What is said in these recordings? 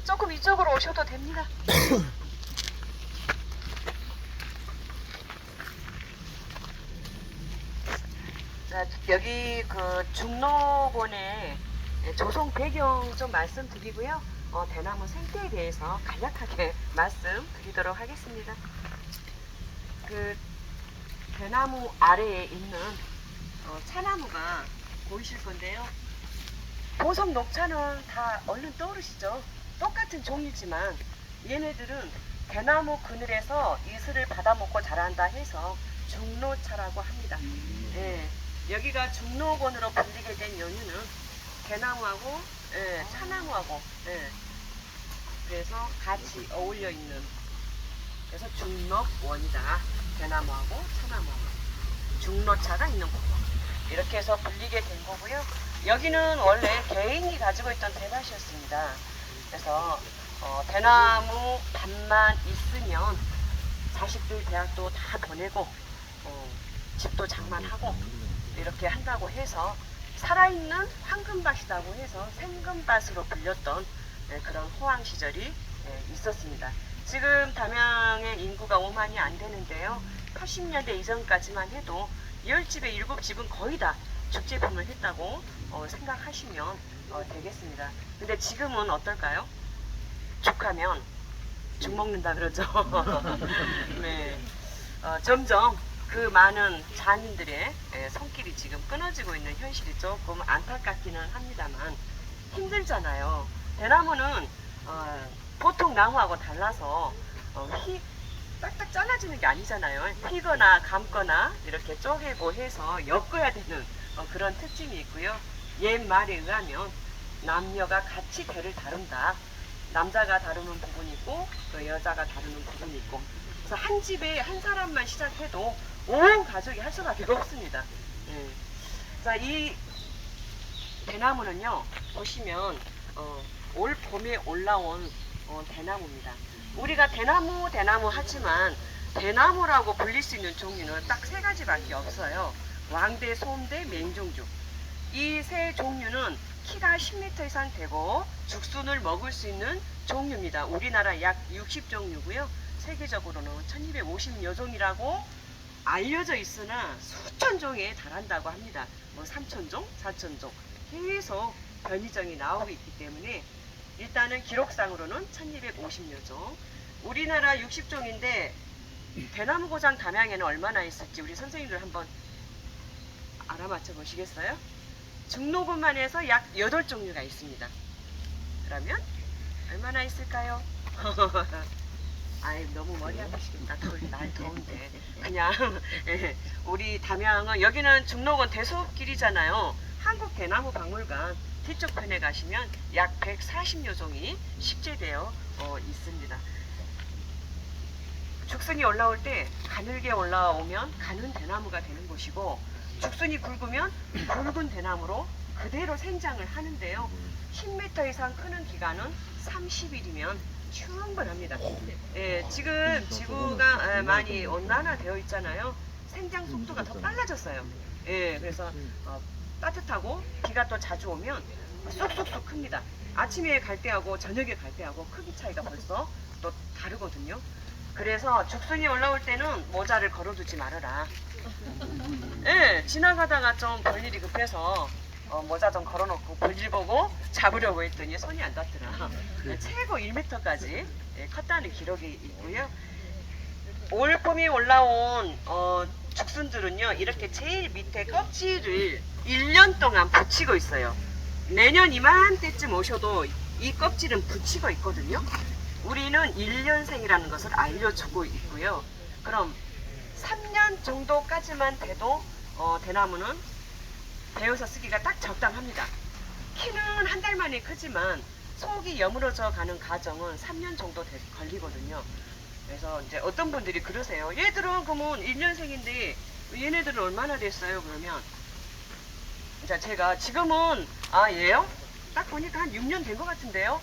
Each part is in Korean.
조금 이쪽으로 오셔도 됩니다. 자, 여기 그 중록원의 조성 배경 좀 말씀드리고요. 대나무 생태에 대해서 간략하게 말씀드리도록 하겠습니다. 그 대나무 아래에 있는 차나무가 보이실 건데요. 보석 녹차는 다 얼른 떠오르시죠? 똑같은 종이지만 얘네들은 대나무 그늘에서 이슬을 받아먹고 자란다 해서 중록차라고 합니다. 예, 여기가 중록원으로 불리게 된 연유는 대나무하고 차나무하고 그래서 같이 어울려 있는, 그래서 중록원이다. 대나무하고 차나무하고 중록차가 있는 곳, 이렇게 해서 불리게 된 거고요. 여기는 원래 개인이 가지고 있던 대밭이었습니다. 그래서 대나무 밭만 있으면 자식들 대학도 다 보내고 집도 장만하고 이렇게 한다고 해서 살아있는 황금밭이라고 해서 생금밭으로 불렸던 그런 호황 시절이 있었습니다. 지금 담양의 인구가 5만이 안 되는데요. 80년대 이전까지만 해도 10집에 7집은 거의 다 죽제품을 했다고 생각하시면 되겠습니다. 근데 지금은 어떨까요? 죽하면 죽 먹는다 그러죠. 네. 점점 그 많은 장인들의 손길이 지금 끊어지고 있는 현실이 조금 안타깝기는 합니다만 힘들잖아요. 대나무는 보통 나무하고 달라서 딱딱 잘라지는 게 아니잖아요. 피거나 감거나 이렇게 쪼개고 해서 엮어야 되는 그런 특징이 있고요. 옛 말에 의하면 남녀가 같이 배를 다룬다. 남자가 다루는 부분이 있고 또 여자가 다루는 부분이 있고, 그래서 한 집에 한 사람만 시작해도 온 가족이 할 수밖에 없습니다. 자, 이 대나무는요, 보시면 올 봄에 올라온 대나무입니다. 우리가 대나무 하지만 대나무라고 불릴 수 있는 종류는 딱 3가지밖에 없어요. 왕대, 소음대, 맹종죽. 이 세 종류는 키가 10m 이상 되고 죽순을 먹을 수 있는 종류입니다. 우리나라 약 60종류고요. 세계적으로는 1250여 종이라고 알려져 있으나 수천 종에 달한다고 합니다. 뭐 3,000종, 4,000종 계속 변이종이 나오고 있기 때문에 일단은 기록상으로는 1250여 종. 우리나라 60종인데 대나무 고장 담양에는 얼마나 있을지 우리 선생님들 한번 알아맞혀 보시겠어요? 중록원만 해서 약 8종류가 있습니다. 그러면 얼마나 있을까요? 아이, 너무 머리 아프시겠다. 날 더운데. 그냥 우리 담양은, 여기는 중록원 대소길이잖아요. 한국대나무박물관 뒤쪽 편에 가시면 약 140여 종이 식재되어 있습니다. 죽순이 올라올 때 가늘게 올라오면 가는 대나무가 되는 곳이고, 죽순이 굵으면 굵은 대나무로 그대로 생장을 하는데요. 10m 이상 크는 기간은 30일이면 충분합니다. 지금 지구가 많이 온난화되어 있잖아요. 생장 속도가 더 빨라졌어요. 그래서 따뜻하고 비가 또 자주 오면 쏙쏙쏙 큽니다. 아침에 갈 때하고 저녁에 갈 때하고 크기 차이가 벌써 또 다르거든요. 그래서 죽순이 올라올 때는 모자를 걸어두지 말아라. 지나가다가 좀 볼일이 급해서 모자 좀 걸어놓고 볼일 보고 잡으려고 했더니 손이 안 닿더라. 최고 1m까지 컸다는 기록이 있고요. 올 봄에 올라온 죽순들은요, 이렇게 제일 밑에 껍질을 1년 동안 붙이고 있어요. 내년 이맘때쯤 오셔도 이 껍질은 붙이고 있거든요. 우리는 1년생이라는 것을 알려주고 있고요. 그럼 3년 정도까지만 돼도 대나무는 베어서 쓰기가 딱 적당합니다. 키는 한 달 만에 크지만 속이 여물어져 가는 과정은 3년 정도 걸리거든요. 그래서 이제 어떤 분들이 그러세요. 얘들은 그러면 1년생인데 얘네들은 얼마나 됐어요? 그러면 이제 제가 지금은 얘요? 딱 보니까 한 6년 된 것 같은데요.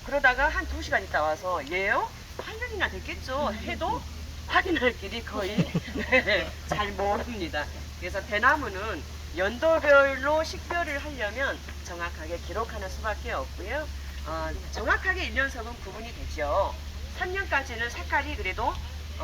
그러다가 한 2시간 있다 와서 얘요? 8년이나 됐겠죠. 해도 확인할 길이 거의 잘 모릅니다. 그래서 대나무는 연도별로 식별을 하려면 정확하게 기록하는 수밖에 없고요. 정확하게 1년석은 구분이 되죠. 3년까지는 색깔이 그래도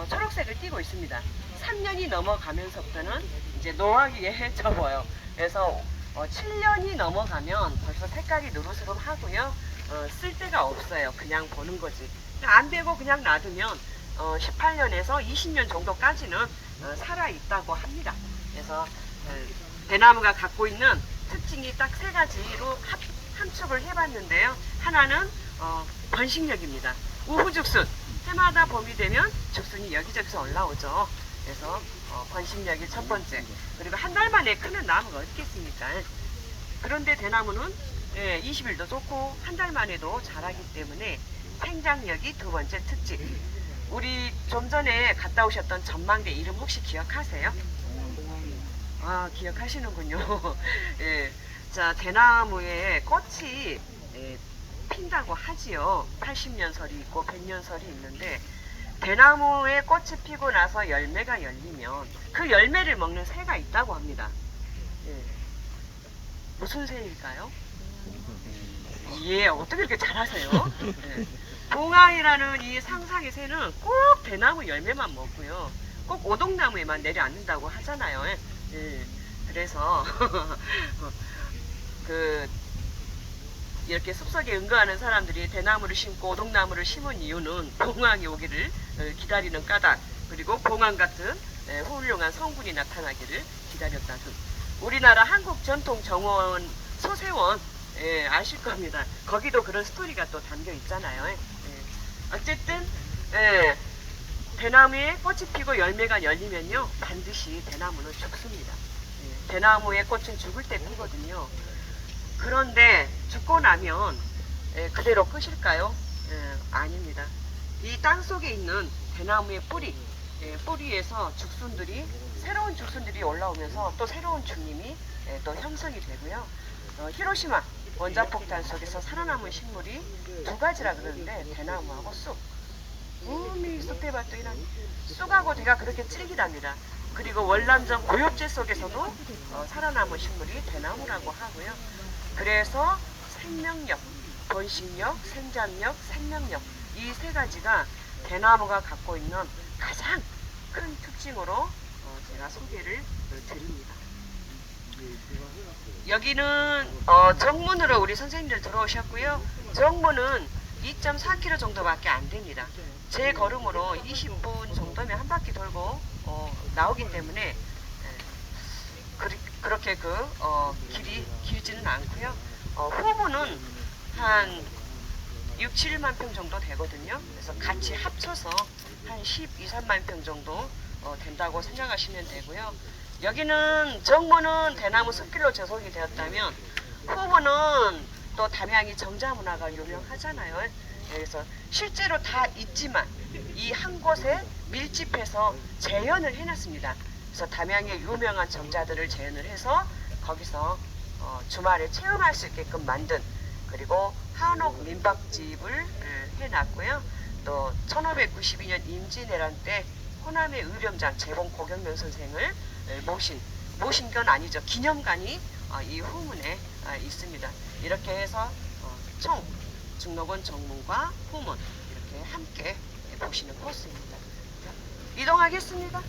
초록색을 띠고 있습니다. 3년이 넘어가면서부터는 이제 노하기에 접어요. 그래서 7년이 넘어가면 벌써 색깔이 노릇스름하고요. 쓸 데가 없어요. 그냥 보는 거지. 안 되고 그냥 놔두면 18년에서 20년 정도까지는 살아있다고 합니다. 그래서 대나무가 갖고 있는 특징이 딱 세 가지로 함축을 해봤는데요. 하나는 번식력입니다. 우후죽순, 해마다 봄이 되면 죽순이 여기저기서 올라오죠. 그래서 번식력이 첫 번째. 그리고 한 달 만에 크는 나무가 어딨겠습니까? 그런데 대나무는 20일도 좋고 한 달 만에도 자라기 때문에 생장력이 두 번째 특징. 우리 좀 전에 갔다 오셨던 전망대 이름 혹시 기억하세요? 아, 기억하시는군요. 예. 자, 대나무에 꽃이 핀다고 하지요. 80년설이 있고 100년설이 있는데, 대나무에 꽃이 피고 나서 열매가 열리면 그 열매를 먹는 새가 있다고 합니다. 예. 무슨 새일까요? 예, 어떻게 이렇게 잘하세요? 예. 봉황이라는 이 상상의 새는 꼭 대나무 열매만 먹고요. 꼭 오동나무에만 내려앉는다고 하잖아요. 예. 그래서 이렇게 숲속에 응거하는 사람들이 대나무를 심고 오동나무를 심은 이유는 봉황이 오기를 기다리는 까닭, 그리고 봉황 같은 훌륭한 성분이 나타나기를 기다렸다는, 우리나라 한국 전통 정원 소세원 아실 겁니다. 거기도 그런 스토리가 또 담겨 있잖아요. 어쨌든 대나무에 꽃이 피고 열매가 열리면요 반드시 대나무는 죽습니다. 대나무의 꽃은 죽을 때 피거든요. 그런데 죽고 나면 그대로 끝일까요? 아닙니다. 이 땅속에 있는 대나무의 뿌리에서 새로운 죽순들이 올라오면서 또 새로운 죽림이 또 형성이 되고요. 히로시마 원자폭탄 속에서 살아남은 식물이 두 가지라 그러는데 대나무하고 쑥. 이 쑥대 밭도 이런 쑥하고 대가 그렇게 질기답니다. 그리고 월남전 고엽제 속에서도 살아남은 식물이 대나무라고 하고요. 그래서 생명력, 번식력, 생장력, 생명력, 이 세 가지가 대나무가 갖고 있는 가장 큰 특징으로 제가 소개를 드립니다. 여기는 정문으로 우리 선생님들 들어오셨고요. 정문은 2.4km 정도밖에 안 됩니다. 제 걸음으로 20분 정도면 한 바퀴 돌고 나오기 때문에 그렇게 길이 길지는 않고요. 후문은 한 6, 7만 평 정도 되거든요. 그래서 같이 합쳐서 한 12, 3만 평 정도 된다고 생각하시면 되고요. 여기는 정문은 대나무 숲길로 조성이 되었다면 후문은 또 담양이 정자문화가 유명하잖아요. 그래서 실제로 다 있지만 이 한 곳에 밀집해서 재현을 해놨습니다. 그래서 담양의 유명한 정자들을 재현을 해서 거기서 주말에 체험할 수 있게끔 만든, 그리고 한옥 민박집을 해놨고요. 또 1592년 임진왜란 때 호남의 의령장 재봉 고경명 선생을 모신 건 아니죠. 기념관이 이 후문에 있습니다. 이렇게 해서 총 중록원 정문과 후문 이렇게 함께 보시는 코스입니다. 이동하겠습니다.